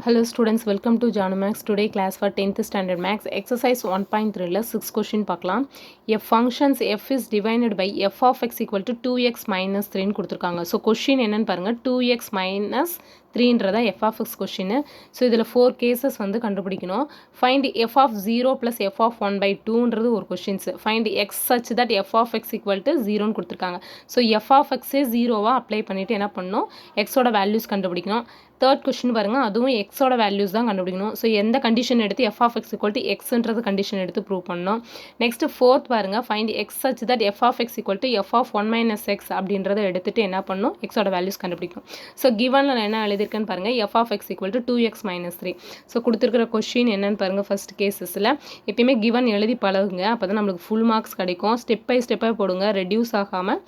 Hello students, welcome to Janu Max. Today class for 10th standard Max. Exercise 1.3 ல 6 question பார்க்கலாம். F functions f is divided by f of x equal to 2x minus 3 ன்னு கொடுத்துருக்காங்க. So question என்னன்னு பாருங்க, 2x minus 3ன்றதா f of x question. So இதில் 4 cases வந்து கண்டுபிடிக்கணும். Find f of 0 plus f of 1 by 2ன்றது ஒரு questions. Find x such that f of x equal to 0 ன்னு கொடுத்துருக்காங்க. So f of x 0வா apply பண்ணிட்டு என்ன பண்ணணும், x ஓட வேல்யூஸ் கண்டுபிடிக்கணும். தேர்ட் கொஸ்டின் பாருங்கள், அதுவும் எக்ஸோட வேல்யூஸ் தான் கண்டுபிடிக்கணும். ஸோ எந்த கண்டிஷன் எடுத்து f of x equal to எக்ஸ்ன்றது கண்டிஷன் எடுத்து ப்ரூவ் பண்ணணும். நெக்ஸ்ட் ஃபோர்த் பாருங்கள், find x such that f of x equal to f of 1 minus x அப்படின்றத எடுத்துகிட்டு என்ன பண்ணணும், எக்ஸோட வேல்யூஸ் கண்டுபிடிக்கும். ஸோ கிவனில் என்ன எழுதியிருக்குன்னு பாருங்கள், f of x equal to 2x minus 3. So கொடுத்துருக்கிற கொஸ்டின் என்னன்னு பாருங்கள். ஃபர்ஸ்ட் கேசஸில் எப்பயுமே கிவன் எழுதி பழகுங்க, அப்போ தான் நம்மளுக்கு ஃபுல் மார்க்ஸ் கிடைக்கும். ஸ்டெப் பை ஸ்டெப்பாக போடுங்க, ரெடியூஸ் ஆகாமல்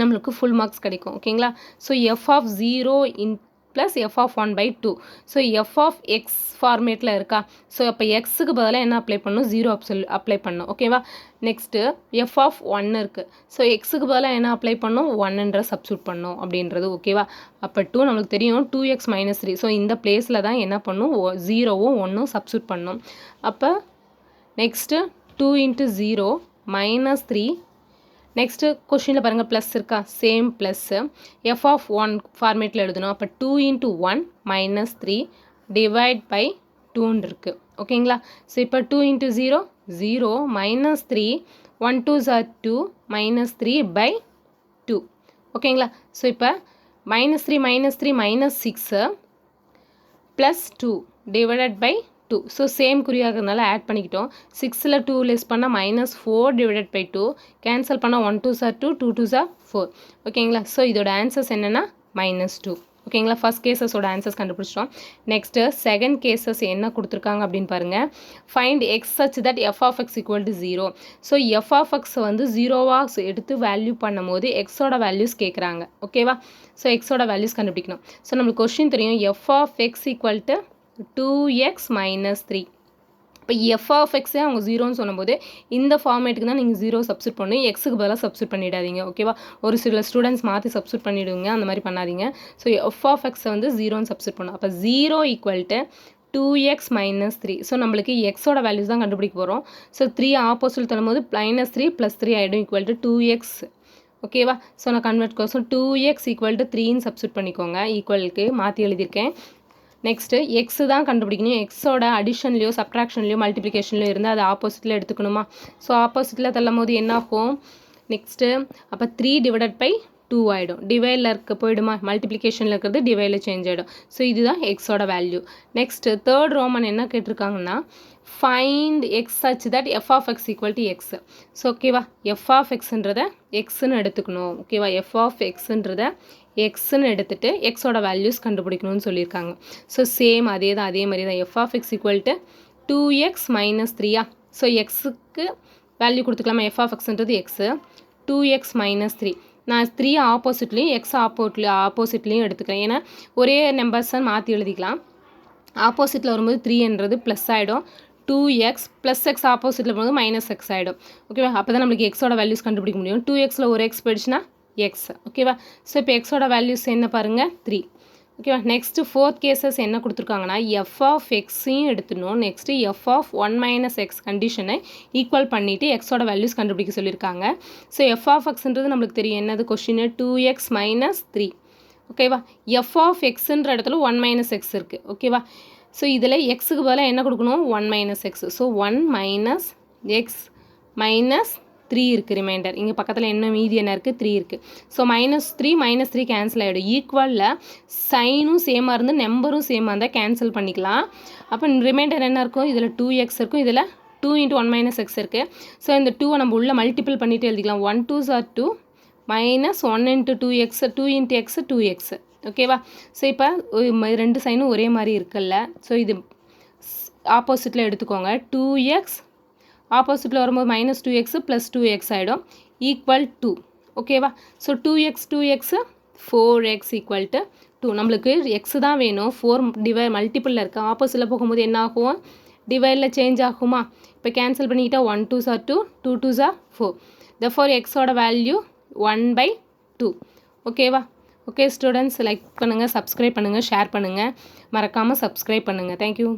நம்மளுக்கு ஃபுல் மார்க்ஸ் கிடைக்கும். ஓகேங்களா? So f of 0 plus f of 1 by 2. So f of x ஃபார்மேட்டில் இருக்கா? ஸோ அப்போ எக்ஸுக்கு பதிலாக என்ன அப்ளை பண்ணணும், 0 அப்ளை பண்ணணும். ஓகேவா? நெக்ஸ்ட்டு f of 1 இருக்குது. ஸோ எக்ஸுக்கு பதிலாக என்ன அப்ளை பண்ணணும், 1ன்ற சப்ஸ்டியூட் பண்ணணும் அப்படின்றது. ஓகேவா? அப்போ 2 நம்மளுக்கு தெரியும், 2x minus 3. ஸோ இந்த பிளேஸில் தான் என்ன பண்ணணும், 0வும் 1ம் சப்ஸ்டியூட் பண்ணணும். அப்போ நெக்ஸ்ட்டு 2 into 0 minus 3. நெக்ஸ்ட்டு கொஷினில் பாருங்கள், ப்ளஸ் இருக்கா, சேம் ப்ளஸ்ஸு எஃப் ஆஃப் 1 ஃபார்மேட்டில் எழுதணும். அப்போ 2 into 1 minus 3 டிவைட் பை 2ன்னு இருக்குது. ஓகேங்களா? ஸோ இப்போ 2 into 0 0 minus 3 1 2s are 2 minus 3 by 2. ஓகேங்களா? ஸோ இப்போ -3 -3 -6 plus 2 divided by 2. So same குறியாகிறதுனால ஆட் பண்ணிக்கிட்டோம். 6ல் 2 லெஸ் பண்ணால் -4 டிவைடட் பை 2. கேன்சல் பண்ணால் 1 2s are 2 2 2s are 4. ஓகேங்களா? ஸோ இதோட ஆன்சர்ஸ் என்னென்னா -2. ஓகேங்களா? ஃபர்ஸ்ட் கேசஸோட ஆன்சர்ஸ் கண்டுபிடிச்சிட்டோம். நெக்ஸ்ட்டு செகண்ட் கேசஸ் என்ன கொடுத்துருக்காங்க அப்படின்னு பாருங்கள். Find x such that f of x equal to 0. So f of x வந்து 0வாக எடுத்து வேல்யூ பண்ணும் போது எக்ஸோட வேல்யூஸ் கேட்குறாங்க. ஓகேவா? ஸோ எக்ஸோட வேல்யூஸ் கண்டுபிடிக்கணும். ஸோ நம்மளுக்கு கொஸ்டின் தெரியும், f of x equal to 2x minus 3. இப்போ எஃப் ஆஃப் எக்ஸே அவங்க 0ன்னு சொல்லும்போது இந்த ஃபார்மேட்டுக்கு தான் நீங்கள் 0 சப்ஸ்டியூட் பண்ணி எக்ஸுக்கு பதிலாக சப்ஸ்டியூட் பண்ணிடாதீங்க. ஓகேவா? ஒரு சில ஸ்டூடெண்ட்ஸ் மாற்றி சப்ஸ்டியூட் பண்ணிவிடுங்க, அந்த மாதிரி பண்ணாதீங்க. ஸோ எஃப் ஆஃப் எக்ஸை வந்து 0ன்னு சப்ஸ்டியூட் பண்ணணும். அப்போ 0 equal to 2x minus 3. So நம்மளுக்கு எக்ஸோட வேல்யூஸ் தான் கண்டுபிடிக்க போகிறோம். ஸோ 3 ஆப்போசிட் தரும்போது -3 + 3 ஆகிடும், ஈக்குவல் டு 2x. ஓகேவா? ஸோ நான் convert Kosam 2x equal to 3ன்னு substitute பண்ணிக்கோங்க. ஈக்குவலுக்கு மாற்றி எழுதியிருக்கேன். நெக்ஸ்ட்டு எக்ஸு தான் கண்டுபிடிக்கணும். எக்ஸோட அடிஷன்லையோ சப்ட்ராக்ஷன்லையோ மல்டிப்ளிகேஷன்லையோ இருந்தால் அது ஆப்போசிட்டில் எடுத்துக்கணுமா? ஸோ ஆப்போசிட்டில் தள்ளும் போது என்ன ஆகும், நெக்ஸ்ட்டு அப்போ 3 டிவைடட் பை 2 ஆகிடும். டிவைடில் இருக்க போயிடுமா, மல்டிப்ளிகேஷனில் இருக்கிறது டிவைடில் சேஞ்ச் ஆகிடும். ஸோ இதுதான் எக்ஸோட வேல்யூ. நெக்ஸ்ட்டு தேர்ட் ரோமன் என்ன கேட்டிருக்காங்கன்னா, find x such that f of x equal to x. So ஓகேவா, எஃப் ஆஃப் எக்ஸுன்றதை எக்ஸுன்னு எடுத்துக்கணும். ஓகேவா? எஃப் ஆஃப் எக்ஸுன்றதை எக்ஸ்ன்னு எடுத்துகிட்டு எக்ஸோட வேல்யூஸ் கண்டுபிடிக்கணும்னு சொல்லியிருக்காங்க. ஸோ சேம் அதே மாதிரி தான் f of x equal to 2x minus 3. So எக்ஸுக்கு வேல்யூ கொடுத்துக்கலாமா, எஃப் ஆஃப் எக்ஸ்ன்றது எக்ஸு, 2x minus 3. நான் 3 ஆப்போசிட்லேயும் எக்ஸ் ஆப்போசிட்லேயும் எடுத்துக்கிறேன். ஏன்னா ஒரே நம்பர்ஸை மாற்றி எழுதிக்கலாம். ஆப்போசிட்டில் வரும்போது 3ன்றது ப்ளஸ் ஆகிடும், 2x ப்ளஸ் எக்ஸ் ஆப்போசிட்டில் வரும்போது -x ஆகிடும். ஓகேவா? அப்போ தான் நம்மளுக்கு எக்ஸோட வேல்யூஸ் கண்டுபிடிக்க முடியும். 2xல் ஒரு எக்ஸ் போயிடுச்சுன்னா எக்ஸ். ஓகேவா? ஸோ இப்போ எக்ஸோட வேல்யூஸ் என்ன பாருங்கள், 3. ஓகேவா? நெக்ஸ்ட்டு ஃபோர்த் கேசஸ் என்ன கொடுத்துருக்காங்கன்னா, எஃப் ஆஃப் எக்ஸையும் எடுத்துடணும். Next f of 1 minus x கண்டிஷனை ஈக்குவல் பண்ணிவிட்டு எக்ஸோட வேல்யூஸ் கண்டுபிடிக்க சொல்லியிருக்காங்க. ஸோ எஃப் ஆஃப் எக்ஸ்ன்றது நம்மளுக்கு தெரியும், என்னது கொஸ்டின், 2x minus 3. ஓகேவா? எஃப் ஆஃப் எக்ஸுன்ற இடத்துல 1 மைனஸ் எக்ஸ் இருக்குது. ஓகேவா? ஸோ இதில் எக்ஸுக்கு பதிலாக என்ன கொடுக்கணும், 1 minus X. So 1 minus X minus 3 இருக்குது ரிமைண்டர். இங்கே பக்கத்தில் என்ன மீதி என்ன இருக்குது, 3 இருக்குது. ஸோ -3 -3 கேன்சல் ஆகிடும். ஈக்குவலில் சைனும் சேமாக இருந்து நம்பரும் சேமாக இருந்தால் கேன்சல் பண்ணிக்கலாம். அப்போ ரிமைண்டர் என்ன இருக்கும், இதில் 2x இருக்கும், இதில் 2 into 1 minus x இருக்குது. ஸோ இந்த 2 நம்ம உள்ள மல்டிபிள் பண்ணிவிட்டு எழுதிக்கலாம். 1 2s are 2 minus 1 into 2x 2 into x 2x. ஓகேவா? ஸோ இப்போ ரெண்டு சைனும் ஒரே மாதிரி இருக்குல்ல. ஸோ இது ஆப்போசிட்டில் எடுத்துக்கோங்க. 2x ஆப்போசிட்டில் வரும்போது -2x + 2x ஆகிடும், ஈக்குவல் 2. ஓகேவா? So 2x 4x equal to 2. நம்மளுக்கு எக்ஸு தான் வேணும். 4 மல்டிப்பிளில் இருக்குது. ஆப்போசிட்டில் போகும்போது என்ன ஆகும், டிவைடில் சேஞ்ச் ஆகுமா? இப்போ cancel பண்ணிக்கிட்டால் 1 2s are 2 2 2s are 4. therefore எக்ஸோட வேல்யூ 1/2. ஓகேவா? ஓகே ஸ்டூடெண்ட்ஸ், லைக் பண்ணுங்கள், சப்ஸ்கிரைப் பண்ணுங்கள், ஷேர் பண்ணுங்கள். மறக்காமல் சப்ஸ்கிரைப் பண்ணுங்கள். தேங்க்யூ.